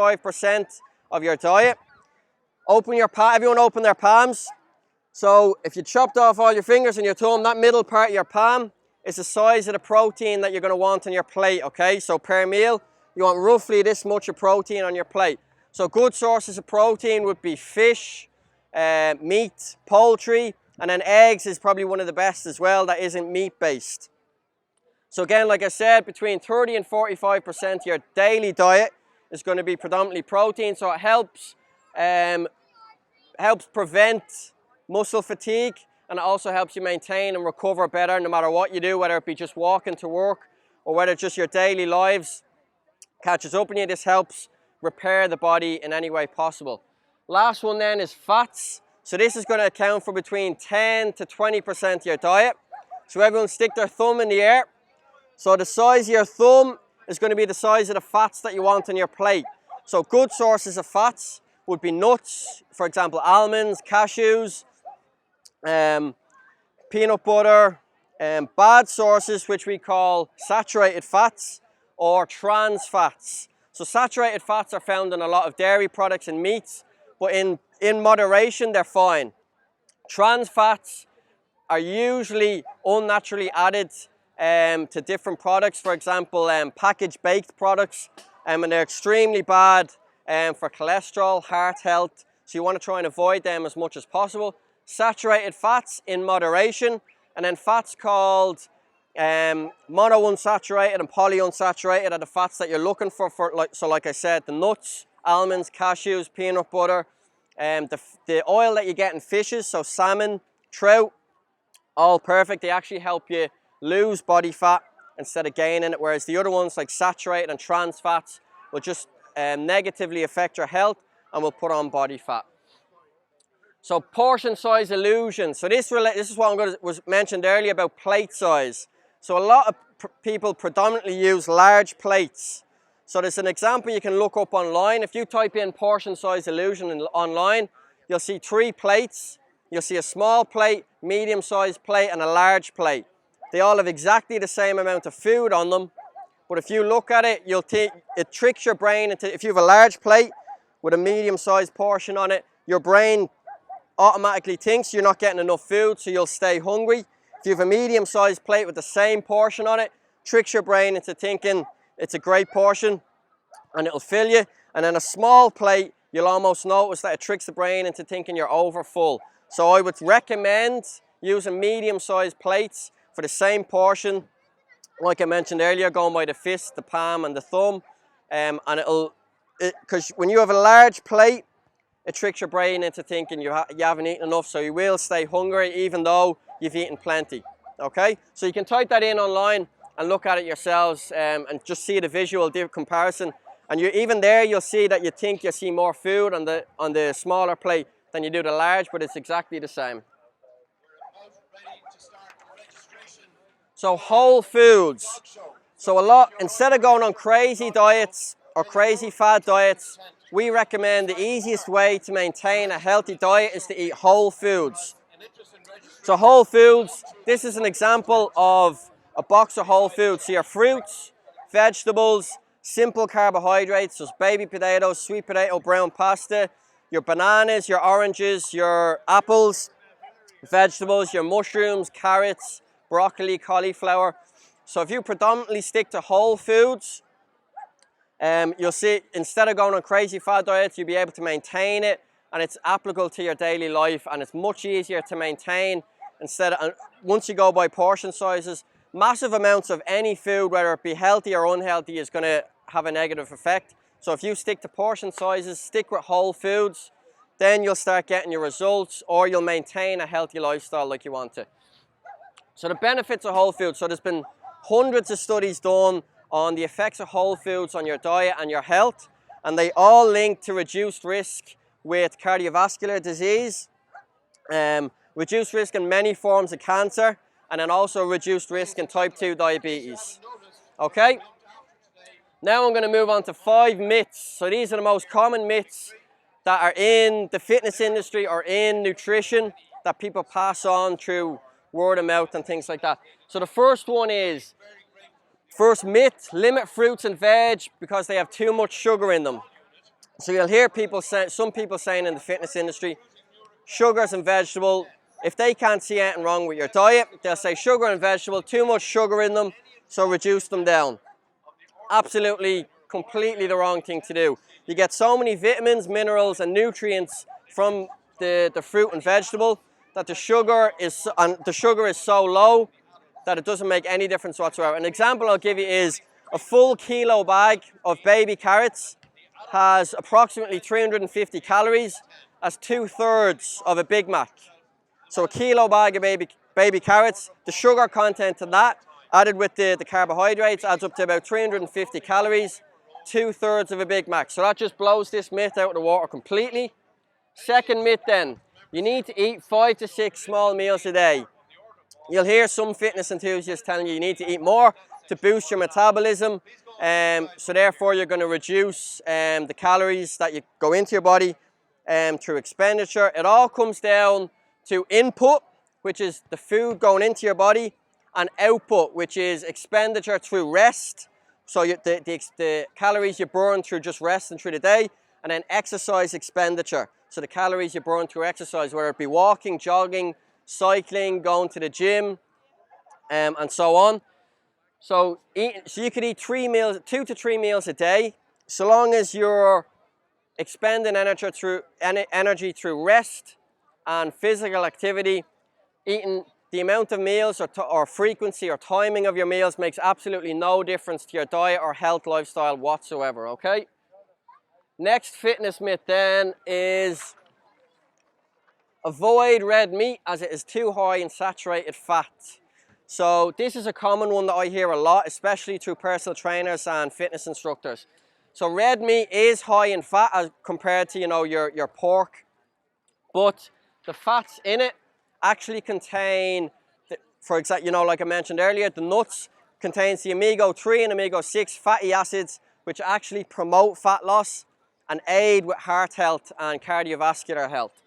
5% of your diet. Open your palm, everyone open their palms. So if you chopped off all your fingers and your thumb, that middle part of your palm is the size of the protein that you're going to want on your plate, okay? So per meal, you want roughly this much of protein on your plate. So good sources of protein would be fish, meat, poultry, and then eggs is probably one of the best as well that isn't meat-based. So again, like I said, between 30 and 45% of your daily diet is going to be predominantly protein, so it helps prevent muscle fatigue, and it also helps you maintain and recover better no matter what you do, whether it be just walking to work or whether just your daily lives catches up on you. This helps repair the body in any way possible. Last one then is fats. So this is going to account for between 10 to 20% of your diet. So everyone stick their thumb in the air. So the size of your thumb is going to be the size of the fats that you want on your plate. So good sources of fats would be nuts, for example, almonds, cashews, peanut butter, bad sources which we call saturated fats or trans fats. So saturated fats are found in a lot of dairy products and meats, but in moderation they're fine. Trans fats are usually unnaturally added to different products, for example packaged baked products, and they're extremely bad for cholesterol, heart health, so you want to try and avoid them as much as possible. Saturated fats in moderation, and then fats called monounsaturated and polyunsaturated are the fats that you're looking for like I said, the nuts, almonds, cashews, peanut butter, the oil that you get in fishes, so salmon, trout, all perfect. They actually help you lose body fat instead of gaining it, whereas the other ones like saturated and trans fats will just negatively affect your health and will put on body fat. So portion size illusion. So this is what was mentioned earlier about plate size. So a lot of people predominantly use large plates. So there's an example you can look up online. If you type in portion size illusion online, you'll see 3 plates. You'll see a small plate, medium sized plate, and a large plate. They all have exactly the same amount of food on them. But if you look at it, it tricks your brain into, if you have a large plate with a medium sized portion on it, your brain automatically thinks you're not getting enough food, so you'll stay hungry. If you have a medium sized plate with the same portion on it, tricks your brain into thinking it's a great portion and it'll fill you. And then a small plate, you'll almost notice that it tricks the brain into thinking you're over full. So I would recommend using medium sized plates for the same portion, like I mentioned earlier, going by the fist, the palm and the thumb, and because when you have a large plate, it tricks your brain into thinking you haven't eaten enough, so you will stay hungry even though you've eaten plenty. Okay, so you can type that in online and look at it yourselves and just see the visual comparison. And even there, you'll see that you think you see more food on the smaller plate than you do the large, but it's exactly the same. So whole foods. So instead of going on crazy diets or crazy fad diets, we recommend the easiest way to maintain a healthy diet is to eat whole foods. So whole foods, this is an example of a box of whole foods. So your fruits, vegetables, simple carbohydrates, so baby potatoes, sweet potato, brown pasta, your bananas, your oranges, your apples, vegetables, your mushrooms, carrots, broccoli, cauliflower. So if you predominantly stick to whole foods, you'll see instead of going on crazy fad diets, you'll be able to maintain it, and it's applicable to your daily life, and it's much easier to maintain once you go by portion sizes. Massive amounts of any food, whether it be healthy or unhealthy, is going to have a negative effect. So if you stick to portion sizes, stick with whole foods, then you'll start getting your results, or you'll maintain a healthy lifestyle like you want to. So the benefits of whole foods. So there's been hundreds of studies done on the effects of whole foods on your diet and your health, and they all link to reduced risk with cardiovascular disease, reduced risk in many forms of cancer, and then also reduced risk in type 2 diabetes. Okay? Now I'm going to move on to 5 myths. So these are the most common myths that are in the fitness industry or in nutrition that people pass on through word of mouth and things like that. So the first one is, first myth, limit fruits and veg because they have too much sugar in them. So you'll hear people say, some people saying in the fitness industry, sugars and vegetable, if they can't see anything wrong with your diet, they'll say sugar and vegetable, too much sugar in them, so reduce them down. Absolutely, completely the wrong thing to do. You get so many vitamins, minerals, and nutrients from the fruit and vegetable that the sugar is so low that it doesn't make any difference whatsoever. An example I'll give you is a full kilo bag of baby carrots has approximately 350 calories, as 2/3 of a Big Mac. So a kilo bag of baby carrots, the sugar content in that, added with the carbohydrates, adds up to about 350 calories, 2/3 of a Big Mac. So that just blows this myth out of the water completely. Second myth then, you need to eat 5 to 6 small meals a day. You'll hear some fitness enthusiasts telling you need to eat more to boost your metabolism. So therefore you're going to reduce the calories that you go into your body through expenditure. It all comes down to input, which is the food going into your body, and output, which is expenditure through rest. So the calories you burn through just resting through the day, and then exercise expenditure. So the calories you burn through exercise, whether it be walking, jogging, cycling, going to the gym, and so on. So you could eat 2 to 3 meals a day, so long as you're expending energy through rest and physical activity. Eating the amount of meals or frequency or timing of your meals makes absolutely no difference to your diet or health lifestyle whatsoever, okay? Next fitness myth then is avoid red meat as it is too high in saturated fat. So this is a common one that I hear a lot, especially through personal trainers and fitness instructors. So red meat is high in fat as compared to, your pork, but the fats in it actually contain, for example, like I mentioned earlier, the nuts contains the omega-3 and omega-6 fatty acids, which actually promote fat loss and aid with heart health and cardiovascular health.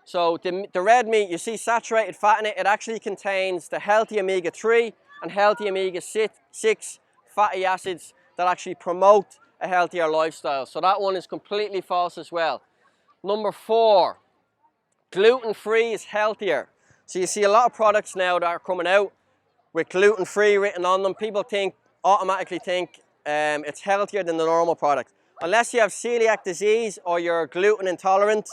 So the red meat, you see saturated fat in it, it actually contains the healthy omega-3 and healthy omega-6 fatty acids that actually promote a healthier lifestyle. So that one is completely false as well. Number 4, gluten-free is healthier. So you see a lot of products now that are coming out with gluten-free written on them. People automatically think it's healthier than the normal product. Unless you have celiac disease or you're gluten intolerant,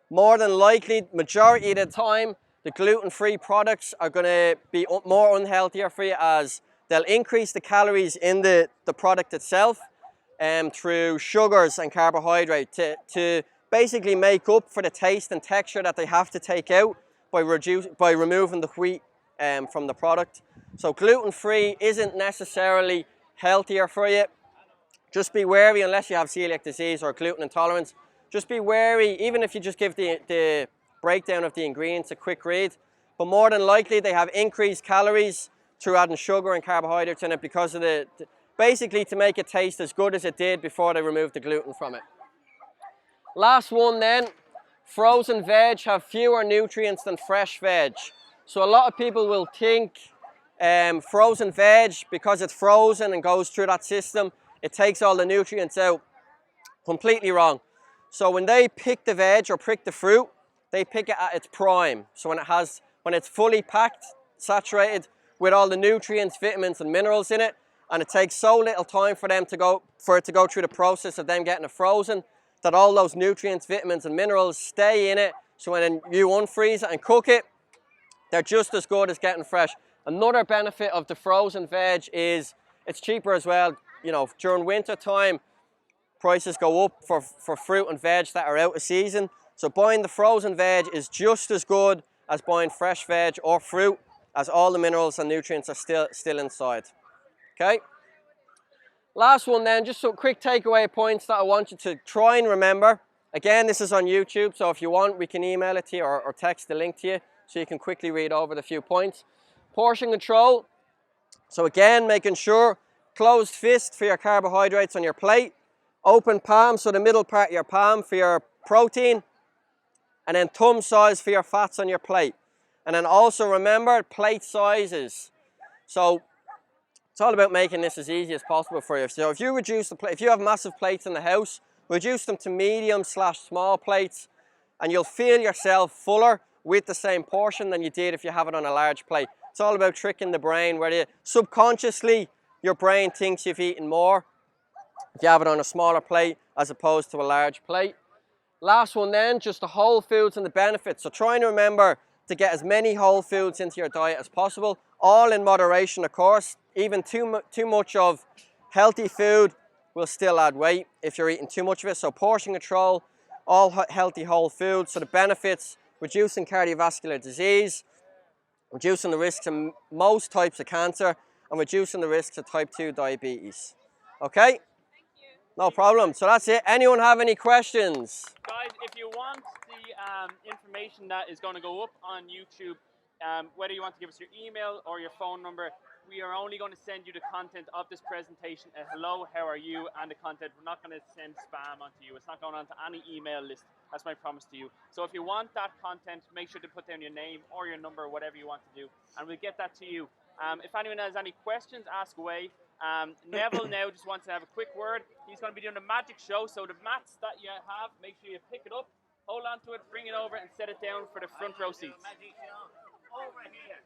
more than likely, majority of the time, the gluten-free products are going to be more unhealthier for you, as they'll increase the calories in the product itself through sugars and carbohydrate to basically make up for the taste and texture that they have to take out by removing the wheat from the product. So gluten-free isn't necessarily healthier for you. Just be wary, unless you have celiac disease or gluten intolerance. Just be wary, even if you just give the breakdown of the ingredients a quick read. But more than likely, they have increased calories through adding sugar and carbohydrates in it because of basically to make it taste as good as it did before they removed the gluten from it. Last one then, frozen veg have fewer nutrients than fresh veg. So a lot of people will think frozen veg, because it's frozen and goes through that system, it takes all the nutrients out. Completely wrong. So when they pick the veg or pick the fruit, they pick it at its prime. So when it's fully packed, saturated with all the nutrients, vitamins and minerals in it, and it takes so little time for it to go through the process of them getting it frozen, that all those nutrients, vitamins and minerals stay in it. So when you unfreeze it and cook it, they're just as good as getting fresh. Another benefit of the frozen veg is it's cheaper as well. During winter time, prices go up for fruit and veg that are out of season. So buying the frozen veg is just as good as buying fresh veg or fruit, as all the minerals and nutrients are still inside. Okay? Last one then, just some quick takeaway points that I want you to try and remember. Again, this is on YouTube, so if you want, we can email it to you or text the link to you so you can quickly read over the few points. Portion control. So again, making sure closed fist for your carbohydrates on your plate. Open palm, so the middle part of your palm for your protein, and then thumb size for your fats on your plate. And then also remember plate sizes. So it's all about making this as easy as possible for you. So if you reduce if you have massive plates in the house, Reduce them to medium/small plates, and you'll feel yourself fuller with the same portion than you did if you have it on a large plate. It's all about tricking the brain, where subconsciously your brain thinks you've eaten more if you have it on a smaller plate as opposed to a large plate. Last one then, just the whole foods and the benefits. So try and remember to get as many whole foods into your diet as possible, all in moderation, of course. Even too much of healthy food will still add weight if you're eating too much of it. So portion control, all healthy whole foods. So the benefits: reducing cardiovascular disease, reducing the risks of most types of cancer, and reducing the risks of type 2 diabetes. Okay? No problem. So that's it. Anyone have any questions? Guys, if you want the information that is going to go up on YouTube, whether you want to give us your email or your phone number, we are only going to send you the content of this presentation. Hello, how are you? And the content. We're not going to send spam onto you. It's not going onto any email list. That's my promise to you. So if you want that content, make sure to put down your name or your number, whatever you want to do, and we'll get that to you. If anyone has any questions, ask away. Neville now just wants to have a quick word. He's going to be doing a magic show, so the mats that you have, make sure you pick it up, hold on to it, bring it over, and set it down for the front row seats. Magic show over here.